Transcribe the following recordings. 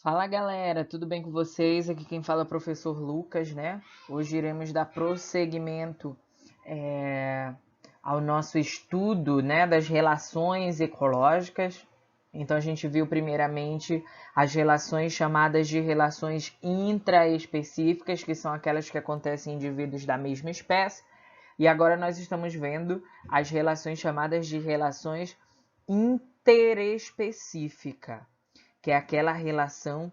Fala galera, tudo bem com vocês? Aqui quem fala é o professor Lucas, né? Hoje iremos dar prosseguimento ao nosso estudo, né, das relações ecológicas. Então a gente viu primeiramente as relações chamadas de relações intraespecíficas, que são aquelas que acontecem em indivíduos da mesma espécie. E agora nós estamos vendo as relações chamadas de relações interespecíficas, que é aquela relação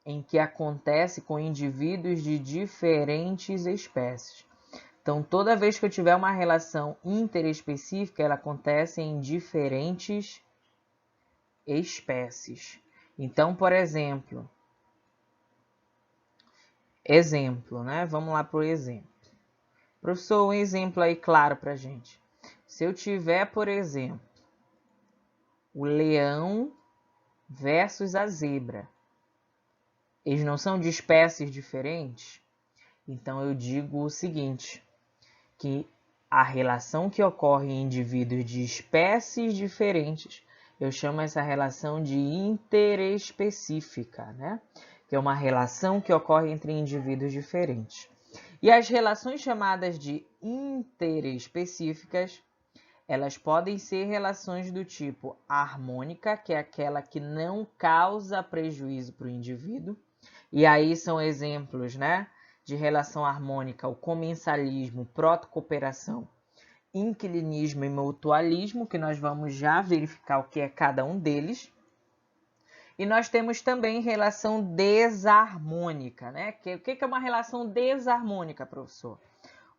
em que acontece com indivíduos de diferentes espécies. Então, toda vez que eu tiver uma relação interespecífica, ela acontece em diferentes espécies. Então, por exemplo, né? Vamos lá para o exemplo. Professor, um exemplo aí claro para a gente. Se eu tiver, por exemplo, o leão versus a zebra, eles não são de espécies diferentes? Então eu digo o seguinte, que a relação que ocorre em indivíduos de espécies diferentes, eu chamo essa relação de interespecífica, né? Que é uma relação que ocorre entre indivíduos diferentes. E as relações chamadas de interespecíficas, elas podem ser relações do tipo harmônica, que é aquela que não causa prejuízo para o indivíduo. E aí são exemplos, né, de relação harmônica, o comensalismo, protocooperação, inquilinismo e mutualismo, que nós vamos já verificar o que é cada um deles. E nós temos também relação desarmônica, né? O que é uma relação desarmônica, professor?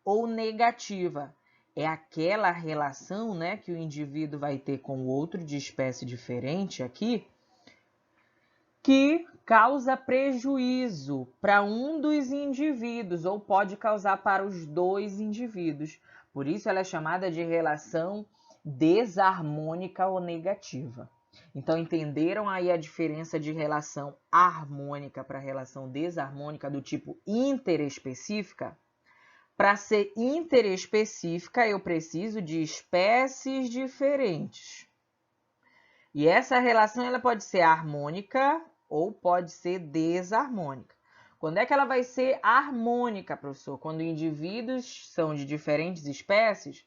Ou negativa. É aquela relação, né, que o indivíduo vai ter com o outro de espécie diferente aqui, que causa prejuízo para um dos indivíduos ou pode causar para os dois indivíduos. Por isso ela é chamada de relação desarmônica ou negativa. Então entenderam aí a diferença de relação harmônica para relação desarmônica do tipo interespecífica? Para ser interespecífica, eu preciso de espécies diferentes. E essa relação ela pode ser harmônica ou pode ser desarmônica. Quando é que ela vai ser harmônica, professor? Quando indivíduos são de diferentes espécies,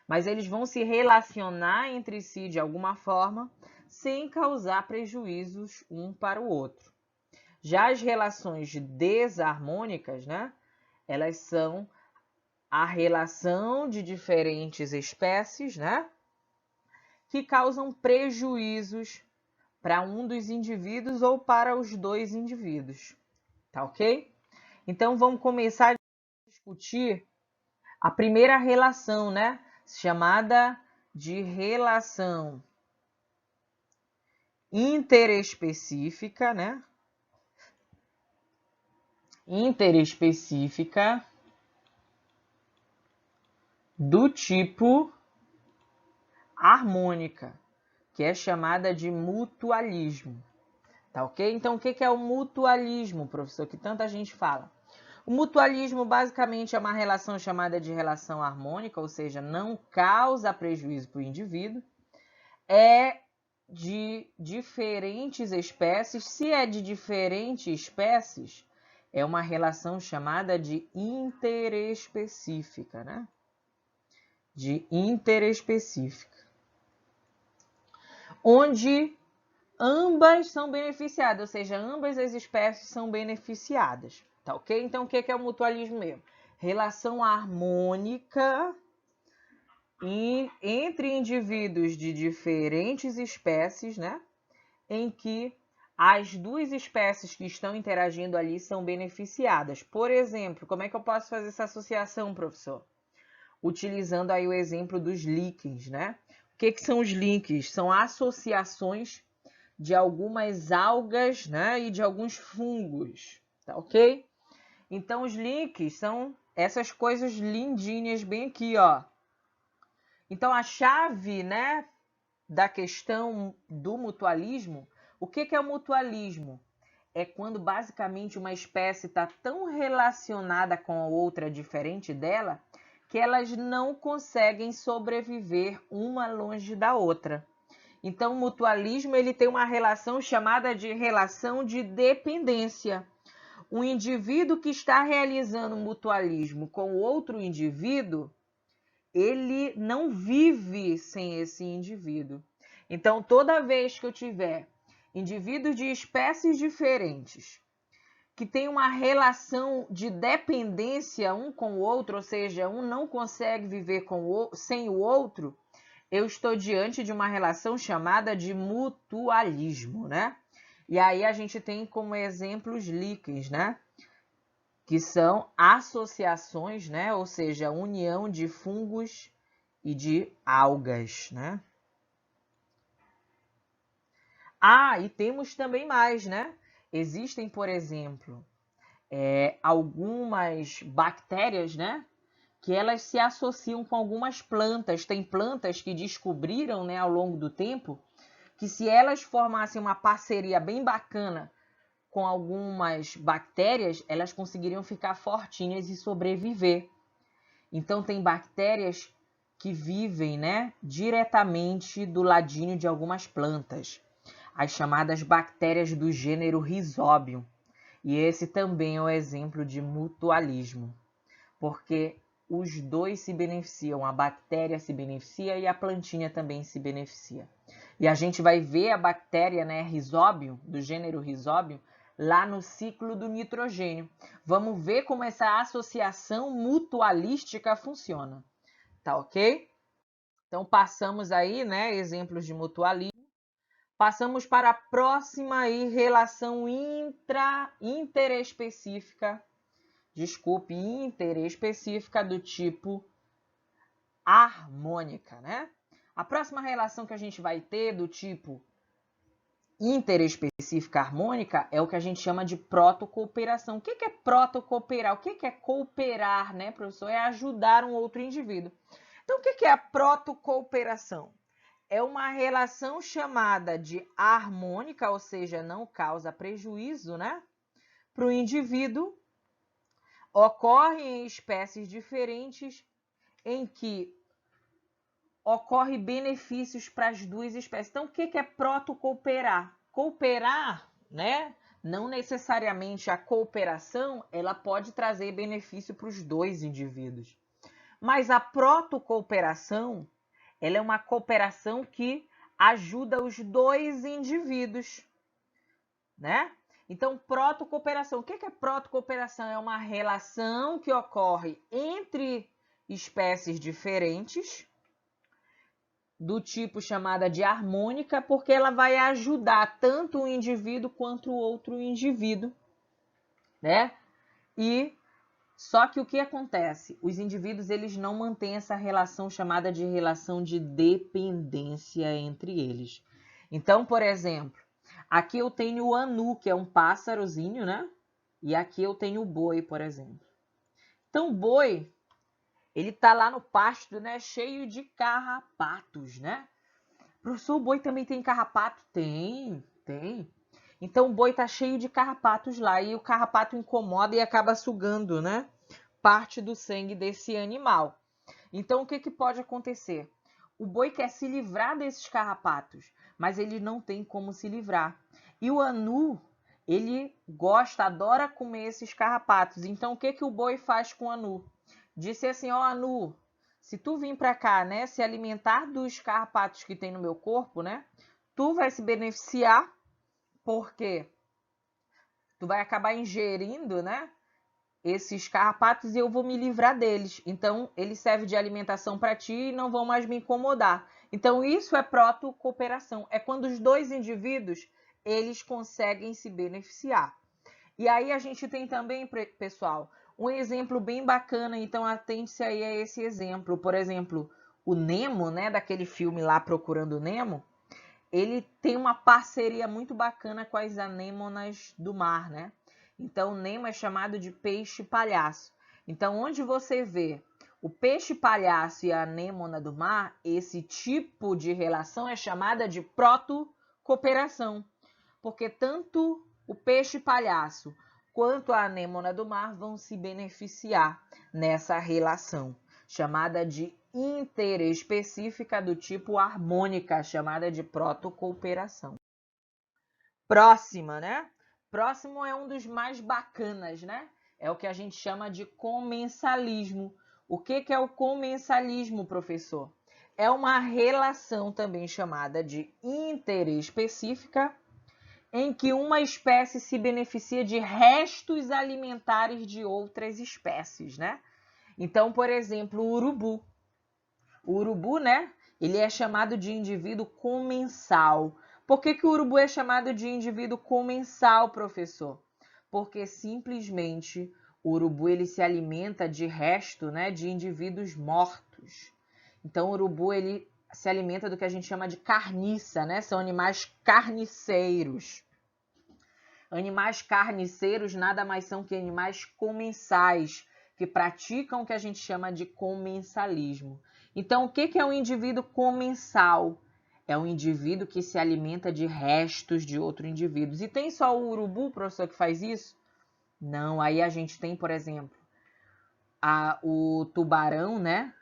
mas eles vão se relacionar entre si de alguma forma, sem causar prejuízos um para o outro. Já as relações desarmônicas, né? Elas são a relação de diferentes espécies, né? Que causam prejuízos para um dos indivíduos ou para os dois indivíduos, tá ok? Então vamos começar a discutir a primeira relação, né? Chamada de relação interespecífica, né? Interespecífica do tipo harmônica, que é chamada de mutualismo. Tá ok? Então, o que é o mutualismo, professor, que tanta gente fala? O mutualismo basicamente é uma relação chamada de relação harmônica, ou seja, não causa prejuízo para o indivíduo, é de diferentes espécies. Se é de diferentes espécies, é uma relação chamada de interespecífica, né? De interespecífica. Onde ambas são beneficiadas, ou seja, ambas as espécies são beneficiadas, tá ok? Então, o que é o mutualismo mesmo? Relação harmônica entre indivíduos de diferentes espécies, né? Em que as duas espécies que estão interagindo ali são beneficiadas. Por exemplo, como é que eu posso fazer essa associação, professor? Utilizando aí o exemplo dos líquens, né? O que são os líquens? São associações de algumas algas, né, e de alguns fungos, tá ok? Então, os links são essas coisas lindinhas bem aqui, ó. Então, a chave, né, da questão do mutualismo, o que é o mutualismo? É quando basicamente uma espécie está tão relacionada com a outra diferente dela, que elas não conseguem sobreviver uma longe da outra. Então, o mutualismo ele tem uma relação chamada de relação de dependência. O indivíduo que está realizando mutualismo com outro indivíduo, ele não vive sem esse indivíduo. Então, toda vez que eu tiver indivíduos de espécies diferentes que têm uma relação de dependência um com o outro, ou seja, um não consegue viver sem o outro, eu estou diante de uma relação chamada de mutualismo, né? E aí a gente tem como exemplos líquens, né? Que são associações, né? Ou seja, união de fungos e de algas, né? Ah, e temos também mais, né? Existem, por exemplo, algumas bactérias, né? Que elas se associam com algumas plantas. Tem plantas que descobriram, né, ao longo do tempo, que se elas formassem uma parceria bem bacana com algumas bactérias, elas conseguiriam ficar fortinhas e sobreviver. Então, tem bactérias que vivem, né, diretamente do ladinho de algumas plantas, as chamadas bactérias do gênero Rhizobium. E esse também é um exemplo de mutualismo, porque os dois se beneficiam, a bactéria se beneficia e a plantinha também se beneficia. E a gente vai ver a bactéria, né, Rhizobium, do gênero Rhizobium, lá no ciclo do nitrogênio. Vamos ver como essa associação mutualística funciona. Tá ok? Então, passamos aí, né, exemplos de mutualismo. Passamos para a próxima aí, relação interespecífica do tipo harmônica, né? A próxima relação que a gente vai ter do tipo interespecífica harmônica é o que a gente chama de protocooperação. O que é protocooperar? O que é cooperar, né, professor? É ajudar um outro indivíduo. Então, o que é a protocooperação? É uma relação chamada de harmônica, ou seja, não causa prejuízo, né, para o indivíduo. Ocorre em espécies diferentes em que ocorre benefícios para as duas espécies. Então, o que é protocooperar? Cooperar, né? Não necessariamente a cooperação, ela pode trazer benefício para os dois indivíduos. Mas a protocooperação, ela é uma cooperação que ajuda os dois indivíduos, né? Então, protocooperação. O que é protocooperação? É uma relação que ocorre entre espécies diferentes, do tipo chamada de harmônica, porque ela vai ajudar tanto um indivíduo quanto o outro indivíduo, né? E só que o que acontece? Os indivíduos eles não mantêm essa relação chamada de relação de dependência entre eles. Então, por exemplo, aqui eu tenho o anu, que é um pássarozinho, né? E aqui eu tenho o boi, por exemplo. Então, o boi, ele tá lá no pasto, né? Cheio de carrapatos, né? Professor, o boi também tem carrapato? Tem. Então, o boi tá cheio de carrapatos lá e o carrapato incomoda e acaba sugando, né? Parte do sangue desse animal. Então, o que pode acontecer? O boi quer se livrar desses carrapatos, mas ele não tem como se livrar. E o anu, ele gosta, adora comer esses carrapatos. Então, o que o boi faz com o anu? Disse assim, ó, anu, se tu vir para cá, né, se alimentar dos carrapatos que tem no meu corpo, né, tu vai se beneficiar, porque tu vai acabar ingerindo, né, esses carrapatos e eu vou me livrar deles. Então, eles servem de alimentação para ti e não vão mais me incomodar. Então, isso é protocooperação. É quando os dois indivíduos, eles conseguem se beneficiar. E aí a gente tem também, pessoal, um exemplo bem bacana. Então, atente-se aí a esse exemplo. Por exemplo, o Nemo, né, daquele filme lá, Procurando Nemo, ele tem uma parceria muito bacana com as anêmonas do mar, né? Então, o Nemo é chamado de peixe palhaço. Então, onde você vê o peixe palhaço e a anêmona do mar, esse tipo de relação é chamada de protocooperação, porque tanto o peixe palhaço quanto a anêmona do mar vão se beneficiar nessa relação, chamada de interespecífica do tipo harmônica, chamada de protocooperação. Próxima, né? Próximo é um dos mais bacanas, né? É o que a gente chama de comensalismo. O que é o comensalismo, professor? É uma relação também chamada de interespecífica, em que uma espécie se beneficia de restos alimentares de outras espécies, né? Então, por exemplo, o urubu. O urubu, né? Ele é chamado de indivíduo comensal. Por que o urubu é chamado de indivíduo comensal, professor? Porque simplesmente o urubu ele se alimenta de resto, né, de indivíduos mortos. Então, o urubu ele se alimenta do que a gente chama de carniça, né? São animais carniceiros. Animais carniceiros nada mais são que animais comensais, que praticam o que a gente chama de comensalismo. Então, o que é um indivíduo comensal? É um indivíduo que se alimenta de restos de outros indivíduos. E tem só o urubu, professor, que faz isso? Não, aí a gente tem, por exemplo, o tubarão, né?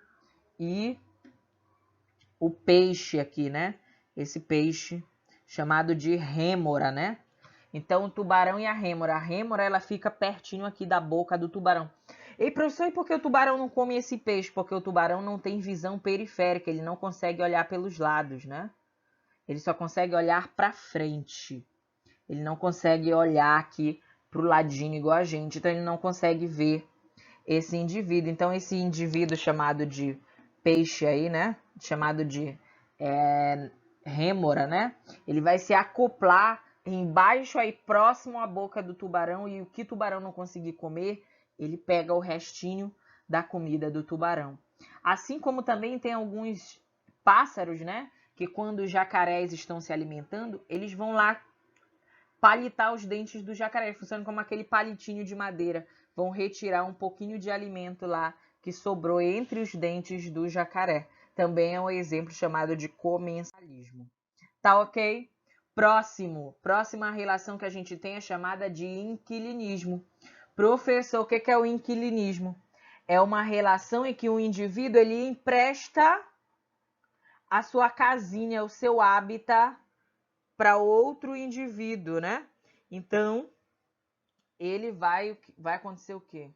E o peixe aqui, né? Esse peixe chamado de rêmora, né? Então, o tubarão e a rêmora, ela fica pertinho aqui da boca do tubarão. E, professor, e por que o tubarão não come esse peixe? Porque o tubarão não tem visão periférica, ele não consegue olhar pelos lados, né? Ele só consegue olhar para frente. Ele não consegue olhar aqui para o ladinho igual a gente, então ele não consegue ver esse indivíduo. Então, esse indivíduo chamado de peixe aí, né? Chamado de rêmora, né? Ele vai se acoplar embaixo aí, próximo à boca do tubarão, e o que o tubarão não conseguir comer, ele pega o restinho da comida do tubarão. Assim como também tem alguns pássaros, né? Que quando os jacarés estão se alimentando, eles vão lá palitar os dentes do jacaré, funciona como aquele palitinho de madeira. Vão retirar um pouquinho de alimento lá que sobrou entre os dentes do jacaré. Também é um exemplo chamado de comensalismo. Tá ok? Próxima relação que a gente tem é chamada de inquilinismo. Professor, o que é o inquilinismo? É uma relação em que o indivíduo ele empresta a sua casinha, o seu hábitat, para outro indivíduo, né? Então, ele vai acontecer o quê?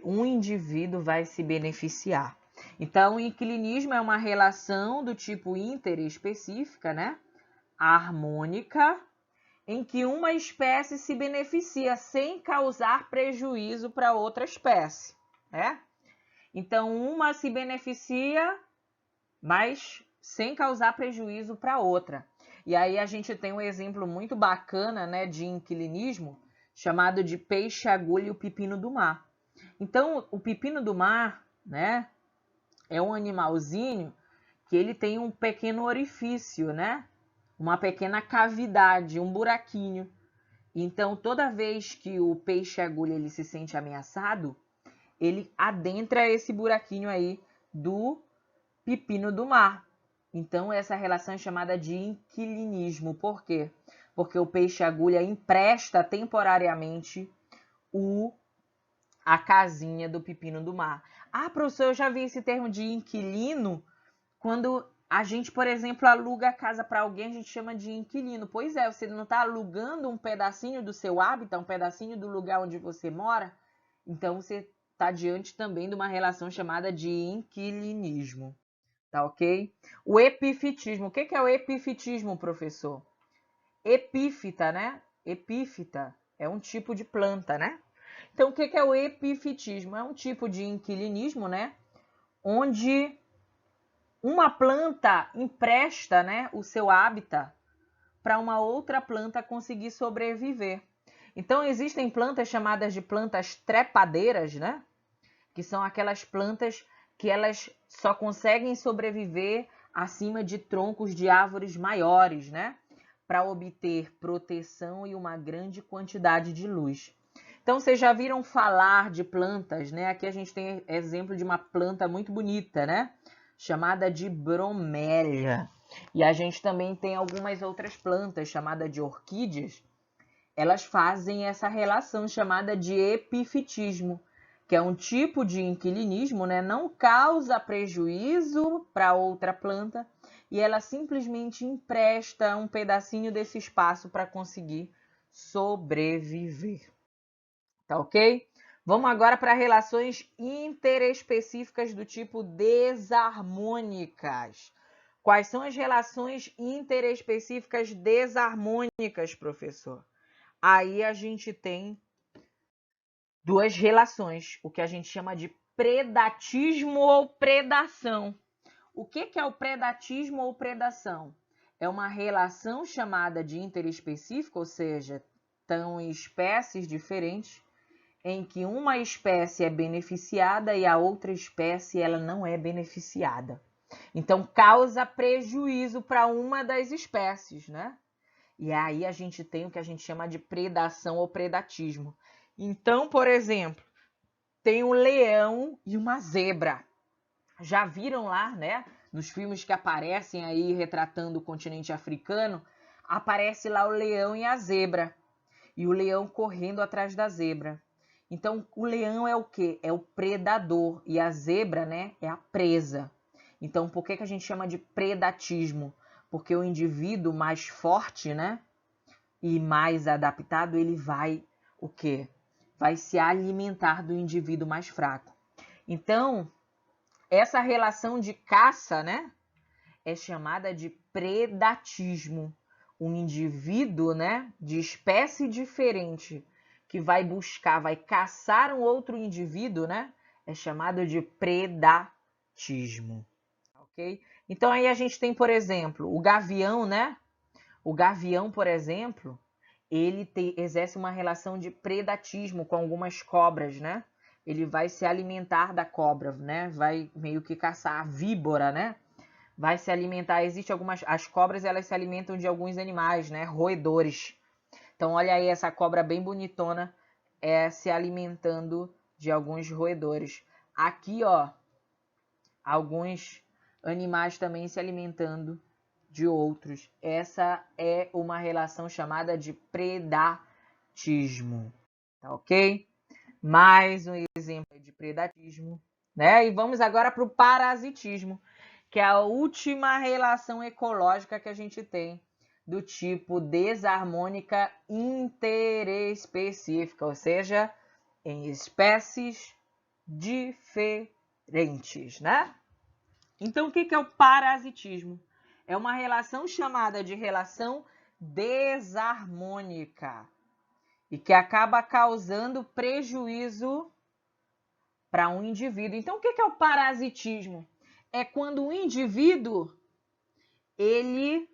Um indivíduo vai se beneficiar. Então, o inquilinismo é uma relação do tipo interespecífica, né? Harmônica, em que uma espécie se beneficia sem causar prejuízo para outra espécie, né? Então, uma se beneficia, mas sem causar prejuízo para outra. E aí a gente tem um exemplo muito bacana, né, de inquilinismo, chamado de peixe-agulha e o pepino do mar. Então, o pepino do mar, né, é um animalzinho que ele tem um pequeno orifício, né, uma pequena cavidade, um buraquinho. Então, toda vez que o peixe-agulha ele se sente ameaçado, ele adentra esse buraquinho aí do pepino do mar. Então, essa relação é chamada de inquilinismo. Por quê? Porque o peixe-agulha empresta temporariamente a casinha do pepino do mar. Ah, professor, eu já vi esse termo de inquilino quando a gente, por exemplo, aluga a casa para alguém, a gente chama de inquilino. Pois é, você não está alugando um pedacinho do seu hábitat, um pedacinho do lugar onde você mora, então você está diante também de uma relação chamada de inquilinismo. Tá ok? O epifitismo. O que é o epifitismo, professor? Epífita, né? Epífita é um tipo de planta, né? Então, o que é o epifitismo? É um tipo de inquilinismo, né? Onde uma planta empresta, né, o seu hábitat para uma outra planta conseguir sobreviver. Então, existem plantas chamadas de plantas trepadeiras, né? Que são aquelas plantas que elas só conseguem sobreviver acima de troncos de árvores maiores, né? Para obter proteção e uma grande quantidade de luz. Então, vocês já viram falar de plantas, né? Aqui a gente tem exemplo de uma planta muito bonita, né? Chamada de bromélia. E a gente também tem algumas outras plantas chamadas de orquídeas. Elas fazem essa relação chamada de epifitismo. O que é um tipo de inquilinismo, né? Não causa prejuízo para outra planta e ela simplesmente empresta um pedacinho desse espaço para conseguir sobreviver. Tá ok? Vamos agora para relações interespecíficas do tipo desarmônicas. Quais são as relações interespecíficas desarmônicas, professor? Aí a gente tem duas relações, o que a gente chama de predatismo ou predação. O que é o predatismo ou predação? É uma relação chamada de interespecífica, ou seja, estão em espécies diferentes, em que uma espécie é beneficiada e a outra espécie ela não é beneficiada. Então, causa prejuízo para uma das espécies, né? E aí a gente tem o que a gente chama de predação ou predatismo. Então, por exemplo, tem um leão e uma zebra. Já viram lá, né? Nos filmes que aparecem aí retratando o continente africano, aparece lá o leão e a zebra. E o leão correndo atrás da zebra. Então, o leão é o quê? É o predador. E a zebra, né, é a presa. Então, por que a gente chama de predatismo? Porque o indivíduo mais forte, né, e mais adaptado, ele vai o quê? Vai se alimentar do indivíduo mais fraco. Então, essa relação de caça, né, é chamada de predatismo. Um indivíduo, né, de espécie diferente que vai buscar, vai caçar um outro indivíduo, né, é chamado de predatismo, ok? Então aí a gente tem, por exemplo, o gavião, né? O gavião, por exemplo, ele exerce uma relação de predatismo com algumas cobras, né? Ele vai se alimentar da cobra, né? Vai meio que caçar a víbora, né? Vai se alimentar, as cobras elas se alimentam de alguns animais, né? Roedores. Então olha aí essa cobra bem bonitona se alimentando de alguns roedores. Aqui, ó, alguns animais também se alimentando de outros. Essa é uma relação chamada de predatismo, tá ok? Mais um exemplo de predatismo, né? E vamos agora para o parasitismo, que é a última relação ecológica que a gente tem do tipo desarmônica interespecífica, ou seja, em espécies diferentes, né? Então, o que é o parasitismo? É uma relação chamada de relação desarmônica e que acaba causando prejuízo para um indivíduo. Então, o que é o parasitismo? É quando o indivíduo ele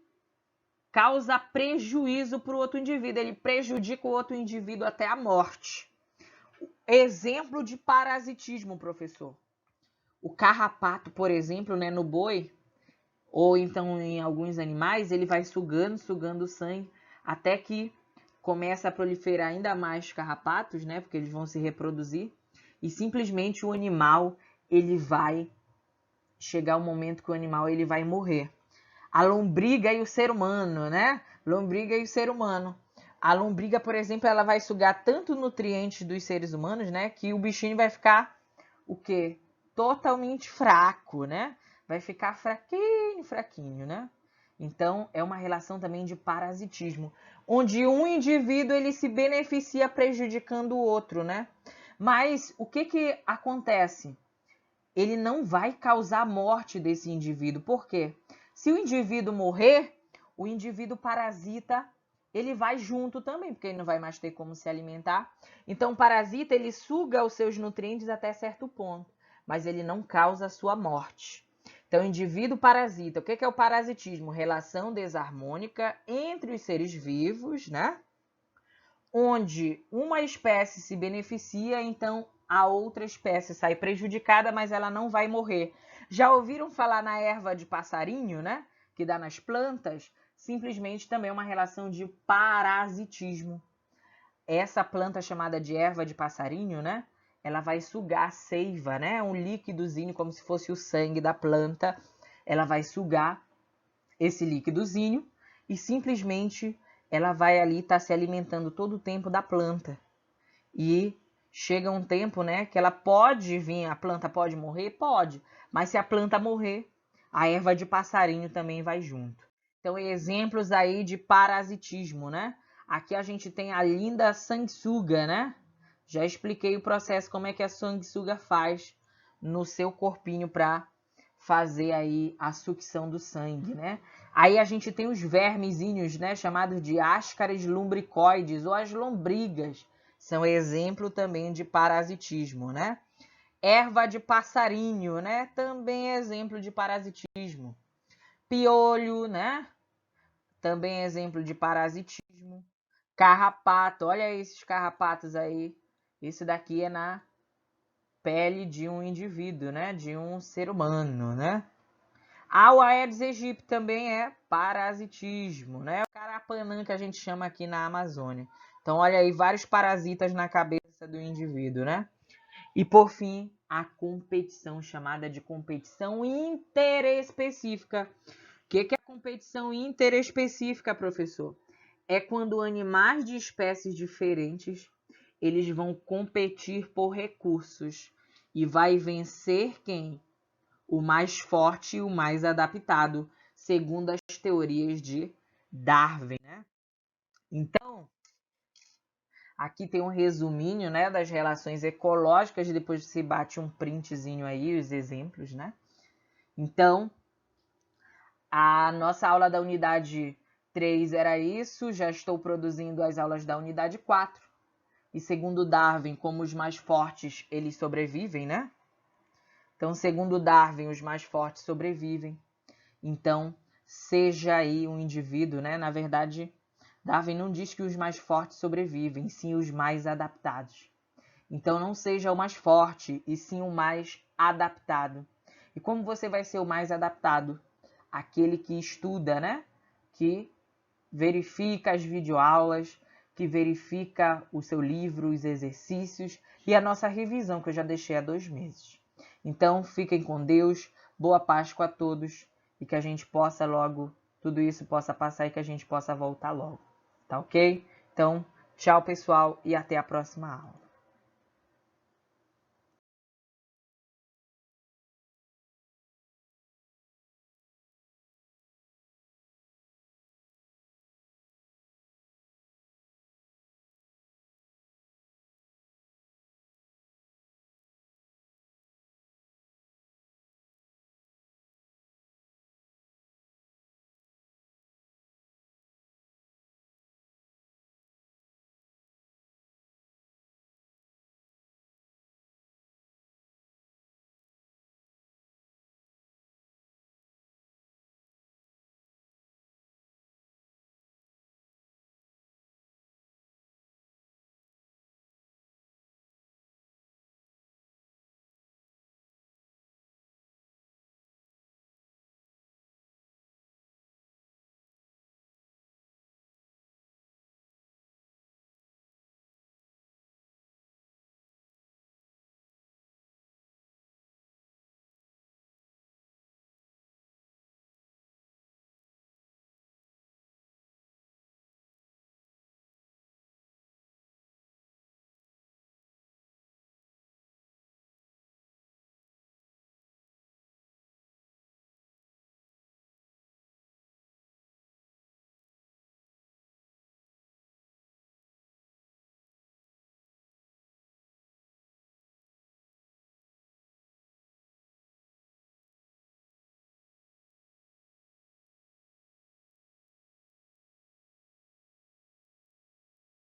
causa prejuízo para o outro indivíduo, ele prejudica o outro indivíduo até a morte. Exemplo de parasitismo, professor. O carrapato, por exemplo, né, no boi, ou então em alguns animais, ele vai sugando o sangue, até que começa a proliferar ainda mais carrapatos, né, porque eles vão se reproduzir, e simplesmente o animal, ele vai chegar o momento que o animal ele vai morrer. A lombriga e o ser humano, né? Lombriga e o ser humano. A lombriga, por exemplo, ela vai sugar tanto nutrientes dos seres humanos, né, que o bichinho vai ficar o quê? Totalmente fraco, né? Vai ficar fraquinho, né? Então, é uma relação também de parasitismo, onde um indivíduo ele se beneficia prejudicando o outro, né? Mas o que acontece? Ele não vai causar a morte desse indivíduo. Por quê? Se o indivíduo morrer, o indivíduo parasita, ele vai junto também, porque ele não vai mais ter como se alimentar. Então, o parasita, ele suga os seus nutrientes até certo ponto, mas ele não causa a sua morte. Então, indivíduo parasita. O que é o parasitismo? Relação desarmônica entre os seres vivos, né? Onde uma espécie se beneficia, então a outra espécie sai prejudicada, mas ela não vai morrer. Já ouviram falar na erva de passarinho, né? Que dá nas plantas? Simplesmente também é uma relação de parasitismo. Essa planta chamada de erva de passarinho, né? Ela vai sugar a seiva, né? Um líquidozinho, como se fosse o sangue da planta. Ela vai sugar esse líquidozinho e simplesmente ela vai ali estar se alimentando todo o tempo da planta. E chega um tempo, né, que ela pode vir, a planta pode morrer? Pode. Mas se a planta morrer, a erva de passarinho também vai junto. Então, exemplos aí de parasitismo, né? Aqui a gente tem a linda sanguessuga, né? Já expliquei o processo, como é que a sanguessuga faz no seu corpinho para fazer aí a sucção do sangue, né? Aí a gente tem os vermezinhos, né, chamados de ascaris lumbricoides ou as lombrigas. São exemplo também de parasitismo, né? Erva de passarinho, né? Também é exemplo de parasitismo. Piolho, né? Também é exemplo de parasitismo. Carrapato, olha esses carrapatos aí. Esse daqui é na pele de um indivíduo, né? De um ser humano, né? O Aedes aegypti também é parasitismo, né? O carapanã que a gente chama aqui na Amazônia. Então, olha aí, vários parasitas na cabeça do indivíduo, né? E, por fim, a competição, chamada de competição interespecífica. O que é a competição interespecífica, professor? É quando animais de espécies diferentes, eles vão competir por recursos. E vai vencer quem? O mais forte e o mais adaptado, segundo as teorias de Darwin, né? Então, aqui tem um resuminho, né, das relações ecológicas, depois você bate um printzinho aí, os exemplos, né? Então, a nossa aula da unidade 3 era isso, já estou produzindo as aulas da unidade 4. E segundo Darwin, como os mais fortes, eles sobrevivem, né? Então, segundo Darwin, os mais fortes sobrevivem. Então, seja aí um indivíduo, né? Na verdade, Darwin não diz que os mais fortes sobrevivem, sim os mais adaptados. Então, não seja o mais forte, e sim o mais adaptado. E como você vai ser o mais adaptado? Aquele que estuda, né? Que verifica as videoaulas, que verifica o seu livro, os exercícios e a nossa revisão, que eu já deixei há 2 meses. Então, fiquem com Deus, boa Páscoa a todos e que a gente possa logo, tudo isso possa passar e que a gente possa voltar logo, tá ok? Então, tchau pessoal e até a próxima aula.